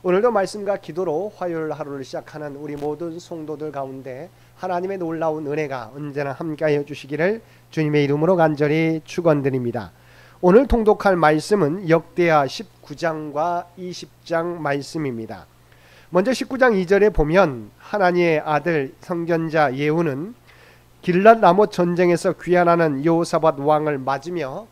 오늘도 말씀과 기도로 화요일 하루를 시작하는 우리 모든 성도들 가운데 하나님의 놀라운 은혜가 언제나 함께하여 주시기를 주님의 이름으로 간절히 축원드립니다. 오늘 통독할 말씀은 역대하 19장과 20장 말씀입니다. 먼저 19장 2절에 보면 하나님의 아들 선견자 예후는 길랏 라못 전쟁에서 귀환하는 여호사밧 왕을 맞으며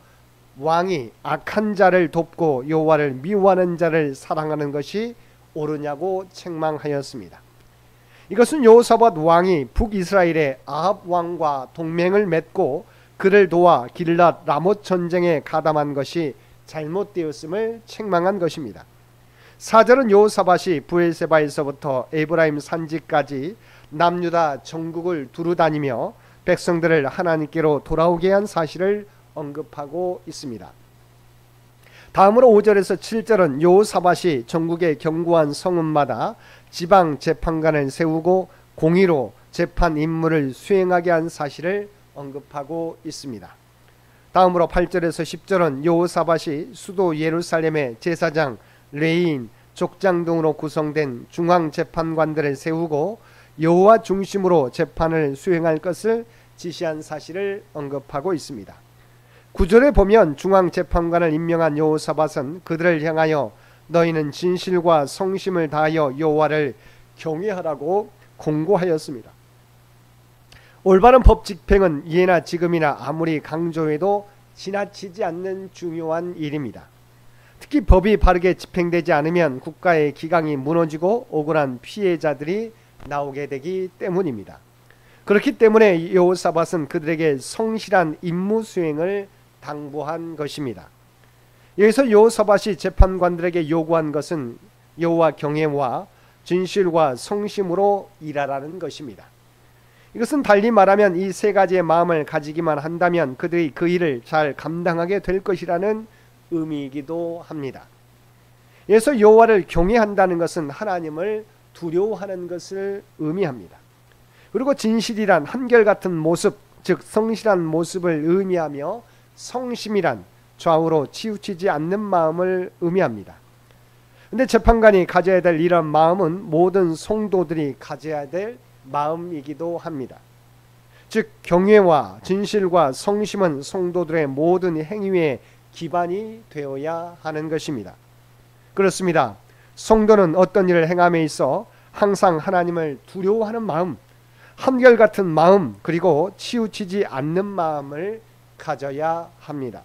왕이 악한 자를 돕고 여호와를 미워하는 자를 사랑하는 것이 옳으냐고 책망하였습니다. 이것은 여호사밧 왕이 북이스라엘의 아합 왕과 동맹을 맺고 그를 도와 길랏 라못 전쟁에 가담한 것이 잘못되었음을 책망한 것입니다. 4절은 여호사밧이 브엘세바에서부터 에브라임 산지까지 남유다 전국을 두루다니며 백성들을 하나님께로 돌아오게 한 사실을 언급하고 있습니다. 다음으로 5절에서 7절은 여호사밧이 전국의 견고한 성읍마다 지방 재판관을 세우고 공의로 재판 임무를 수행하게 한 사실을 언급하고 있습니다. 다음으로 8절에서 10절은 여호사밧이 수도 예루살렘의 제사장, 레위인, 족장 등으로 구성된 중앙 재판관들을 세우고 여호와 중심으로 재판을 수행할 것을 지시한 사실을 언급하고 있습니다. 9절에 보면 중앙재판관을 임명한 여호사밧은 그들을 향하여 너희는 진실과 성심을 다하여 여호와를 경외하라고 공고하였습니다. 올바른 법 집행은 예나 지금이나 아무리 강조해도 지나치지 않는 중요한 일입니다. 특히 법이 바르게 집행되지 않으면 국가의 기강이 무너지고 억울한 피해자들이 나오게 되기 때문입니다. 그렇기 때문에 여호사밧은 그들에게 성실한 임무 수행을 당부한 것입니다. 여기서 여호사밧이 재판관들에게 요구한 것은 여호와 경외와 진실과 성심으로 일하라는 것입니다. 이것은 달리 말하면 이 세 가지의 마음을 가지기만 한다면 그들이 그 일을 잘 감당하게 될 것이라는 의미이기도 합니다. 여기서 여호와를 경외한다는 것은 하나님을 두려워하는 것을 의미합니다. 그리고 진실이란 한결같은 모습, 즉 성실한 모습을 의미하며 성심이란 좌우로 치우치지 않는 마음을 의미합니다. 그런데 재판관이 가져야 될 이런 마음은 모든 성도들이 가져야 될 마음이기도 합니다. 즉 경외와 진실과 성심은 성도들의 모든 행위의 기반이 되어야 하는 것입니다. 그렇습니다. 성도는 어떤 일을 행함에 있어 항상 하나님을 두려워하는 마음, 한결같은 마음, 그리고 치우치지 않는 마음을 가져야 합니다.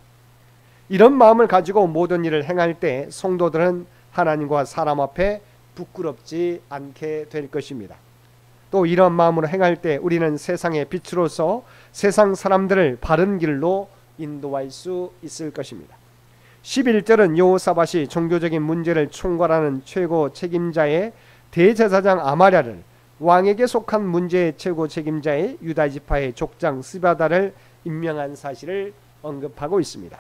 이런 마음을 가지고 모든 일을 행할 때 성도들은 하나님과 사람 앞에 부끄럽지 않게 될 것입니다. 또 이런 마음으로 행할 때 우리는 세상의 빛으로서 세상 사람들을 바른 길로 인도할 수 있을 것입니다. 11절은 여호사밧이 종교적인 문제를 총괄하는 최고 책임자의 대제사장 아마랴를 왕에게 속한 문제의 최고 책임자의 유다 지파의 족장 스바다를 임명한 사실을 언급하고 있습니다.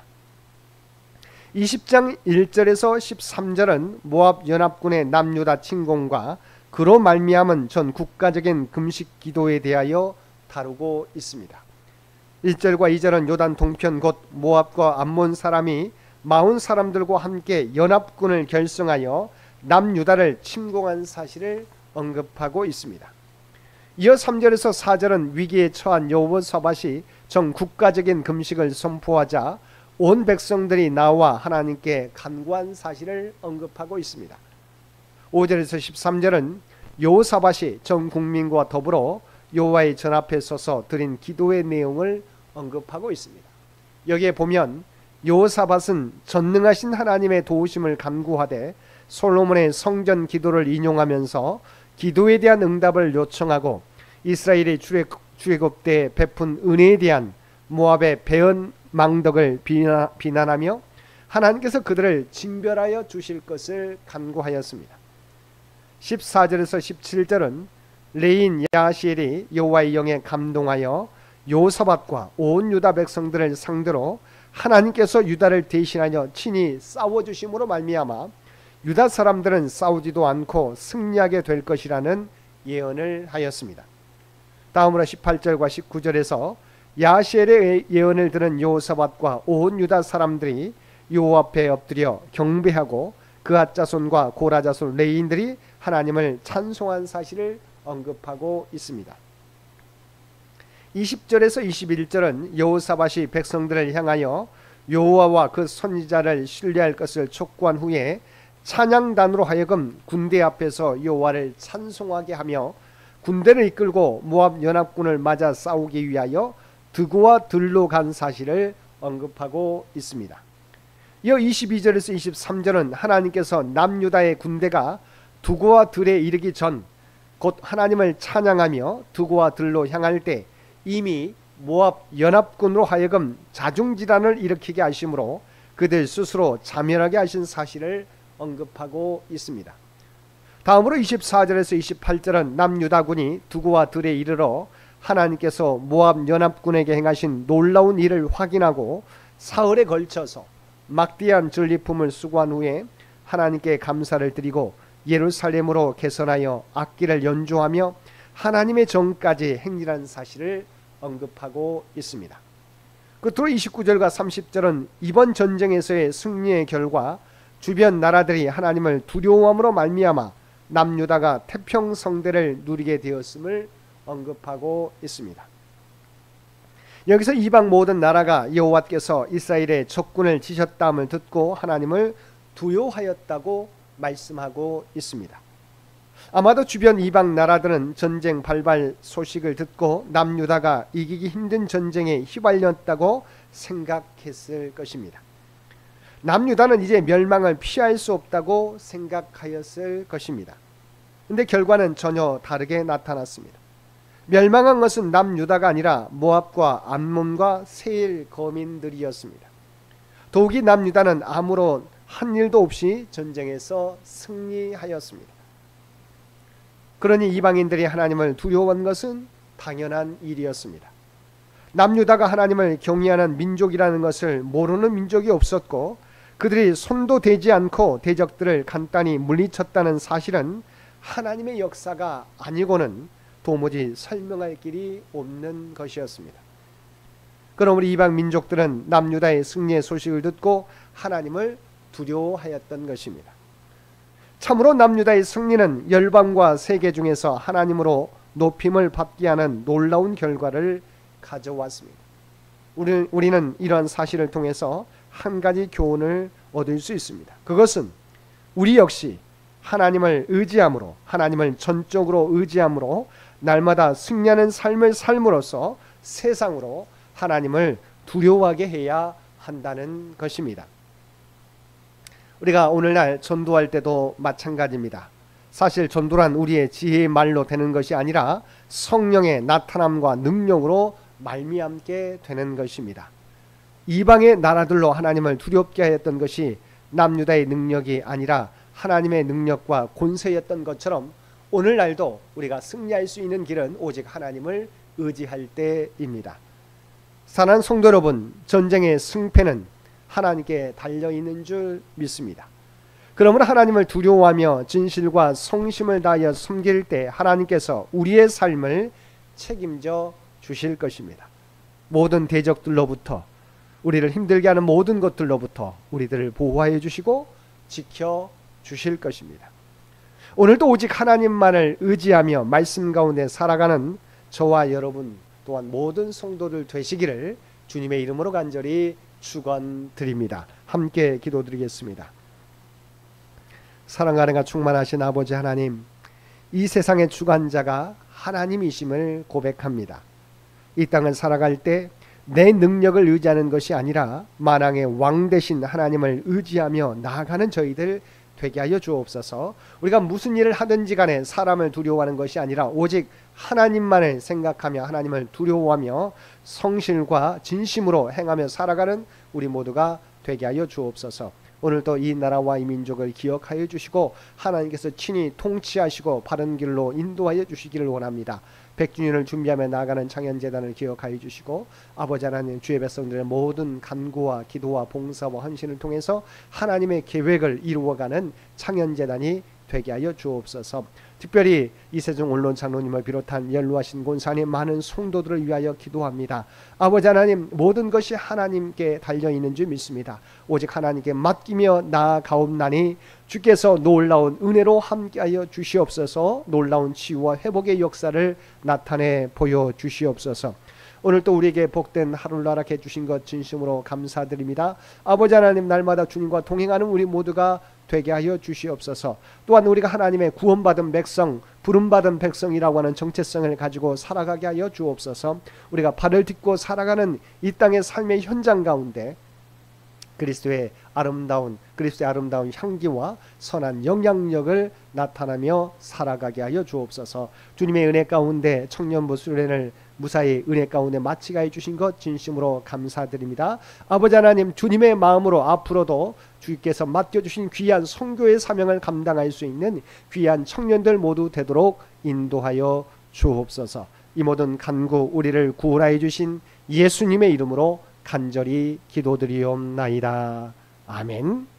20장 1절에서 13절은 모압 연합군의 남유다 침공과 그로 말미암은 전 국가적인 금식 기도에 대하여 다루고 있습니다. 1절과 2절은 요단 동편 곧 모압과 암몬 사람이 마온 사람들과 함께 연합군을 결성하여 남유다를 침공한 사실을 언급하고 있습니다. 이어 3절에서 4절은 위기에 처한 여호사밧이 전 국가적인 금식을 선포하자 온 백성들이 나와 하나님께 간구한 사실을 언급하고 있습니다. 5절에서 13절은 여호사밧이 전 국민과 더불어 여호와의 전 앞에 서서 드린 기도의 내용을 언급하고 있습니다. 여기에 보면 여호사밧은 전능하신 하나님의 도우심을 간구하되 솔로몬의 성전 기도를 인용하면서 기도에 대한 응답을 요청하고 이스라엘의 출애굽 때 베푼 은혜에 대한 모압의 배은 망덕을 비난하며 하나님께서 그들을 징벌하여 주실 것을 간구하였습니다. 14절에서 17절은 레인 야시엘이 여호와의 영에 감동하여 여호사밧과 온 유다 백성들을 상대로 하나님께서 유다를 대신하여 친히 싸워주심으로 말미암아 유다 사람들은 싸우지도 않고 승리하게 될 것이라는 예언을 하였습니다. 다음으로 18절과 19절에서 야시엘의 예언을 들은 여호사밧과 온 유다 사람들이 여호와 앞에 엎드려 경배하고 그앗 자손과 고라 자손 레위인들이 하나님을 찬송한 사실을 언급하고 있습니다. 20절에서 21절은 여호사밧이 백성들을 향하여 여호와와 그 선지자를 신뢰할 것을 촉구한 후에 찬양단으로 하여금 군대 앞에서 여호와를 찬송하게 하며 군대를 이끌고 모압 연합군을 맞아 싸우기 위하여 드고와 들로 간 사실을 언급하고 있습니다. 이어 22절에서 23절은 하나님께서 남유다의 군대가 드고와 들에 이르기 전 곧 하나님을 찬양하며 드고와 들로 향할 때 이미 모압 연합군으로 하여금 자중질환을 일으키게 하심으로 그들 스스로 자멸하게 하신 사실을 언급하고 있습니다. 다음으로 24절에서 28절은 남유다군이 드고와 들에 이르러 하나님께서 모압 연합군에게 행하신 놀라운 일을 확인하고 사흘에 걸쳐서 막대한 전리품을 수고한 후에 하나님께 감사를 드리고 예루살렘으로 개선하여 악기를 연주하며 하나님의 정까지 행진한 사실을 언급하고 있습니다. 끝으로 29절과 30절은 이번 전쟁에서의 승리의 결과 주변 나라들이 하나님을 두려워함으로 말미암아 남유다가 태평성대를 누리게 되었음을 언급하고 있습니다. 여기서 이방 모든 나라가 여호와께서 이스라엘의 적군을 치셨다함을 듣고 하나님을 두려워하였다고 말씀하고 있습니다. 아마도 주변 이방 나라들은 전쟁 발발 소식을 듣고 남유다가 이기기 힘든 전쟁에 휘말렸다고 생각했을 것입니다. 남유다는 이제 멸망을 피할 수 없다고 생각하였을 것입니다. 그런데 결과는 전혀 다르게 나타났습니다. 멸망한 것은 남유다가 아니라 모압과 암몬과 세일 거민들이었습니다. 더욱이 남유다는 아무런 한 일도 없이 전쟁에서 승리하였습니다. 그러니 이방인들이 하나님을 두려워한 것은 당연한 일이었습니다. 남유다가 하나님을 경외하는 민족이라는 것을 모르는 민족이 없었고 그들이 손도 대지 않고 대적들을 간단히 물리쳤다는 사실은 하나님의 역사가 아니고는 도무지 설명할 길이 없는 것이었습니다. 그럼 우리 이방 민족들은 남유다의 승리의 소식을 듣고 하나님을 두려워하였던 것입니다. 참으로 남유다의 승리는 열방과 세계 중에서 하나님으로 높임을 받게 하는 놀라운 결과를 가져왔습니다. 우리는 이러한 사실을 통해서 한 가지 교훈을 얻을 수 있습니다. 그것은 우리 역시 하나님을 의지함으로, 하나님을 전적으로 의지함으로 날마다 승리하는 삶을 삶으로써 세상으로 하나님을 두려워하게 해야 한다는 것입니다. 우리가 오늘날 전도할 때도 마찬가지입니다. 사실 전도란 우리의 지혜의 말로 되는 것이 아니라 성령의 나타남과 능력으로 말미암게 되는 것입니다. 이방의 나라들로 하나님을 두렵게 하였던 것이 남유다의 능력이 아니라 하나님의 능력과 권세였던 것처럼 오늘날도 우리가 승리할 수 있는 길은 오직 하나님을 의지할 때입니다. 사랑하는 성도 여러분, 전쟁의 승패는 하나님께 달려있는 줄 믿습니다. 그러므로 하나님을 두려워하며 진실과 성심을 다하여 섬길 때 하나님께서 우리의 삶을 책임져 주실 것입니다. 모든 대적들로부터, 우리를 힘들게 하는 모든 것들로부터 우리들을 보호하여 주시고 지켜 주실 것입니다. 오늘도 오직 하나님만을 의지하며 말씀 가운데 살아가는 저와 여러분 또한 모든 성도들 되시기를 주님의 이름으로 간절히 축원드립니다. 함께 기도드리겠습니다. 사랑하는 충만하신 아버지 하나님, 이 세상의 주관자가 하나님이심을 고백합니다. 이 땅을 살아갈 때 내 능력을 의지하는 것이 아니라 만왕의 왕 되신 하나님을 의지하며 나아가는 저희들 되게 하여 주옵소서. 우리가 무슨 일을 하든지 간에 사람을 두려워하는 것이 아니라 오직 하나님만을 생각하며 하나님을 두려워하며 성실과 진심으로 행하며 살아가는 우리 모두가 되게 하여 주옵소서. 오늘도 이 나라와 이 민족을 기억하여 주시고 하나님께서 친히 통치하시고 바른 길로 인도하여 주시기를 원합니다. 100주년을 준비하며 나아가는 창현재단을 기억하여 주시고 아버지 하나님, 주의 백성들의 모든 간구와 기도와 봉사와 헌신을 통해서 하나님의 계획을 이루어가는 창현재단이 되게 하여 주옵소서. 특별히 이세종 언론 장로님을 비롯한 연로하신 권사님 많은 성도들을 위하여 기도합니다. 아버지 하나님, 모든 것이 하나님께 달려있는 줄 믿습니다. 오직 하나님께 맡기며 나아가옵나니 주께서 놀라운 은혜로 함께하여 주시옵소서. 놀라운 치유와 회복의 역사를 나타내 보여주시옵소서. 오늘 또 우리에게 복된 하루를 허락해 주신 것 진심으로 감사드립니다. 아버지 하나님, 날마다 주님과 동행하는 우리 모두가 되게 하여 주시옵소서. 또한 우리가 하나님의 구원받은 백성, 부름받은 백성이라고 하는 정체성을 가지고 살아가게 하여 주옵소서. 우리가 발을 딛고 살아가는 이 땅의 삶의 현장 가운데 그리스도의 아름다운 향기와 선한 영향력을 나타나며 살아가게 하여 주옵소서. 주님의 은혜 가운데 청년부 수련을 무사히 은혜 가운데 마치게 해주신 것 진심으로 감사드립니다. 아버지 하나님, 주님의 마음으로 앞으로도 주께서 맡겨주신 귀한 선교의 사명을 감당할 수 있는 귀한 청년들 모두 되도록 인도하여 주옵소서. 이 모든 간구 우리를 구원하여 주신 예수님의 이름으로 간절히 기도드리옵나이다. 아멘.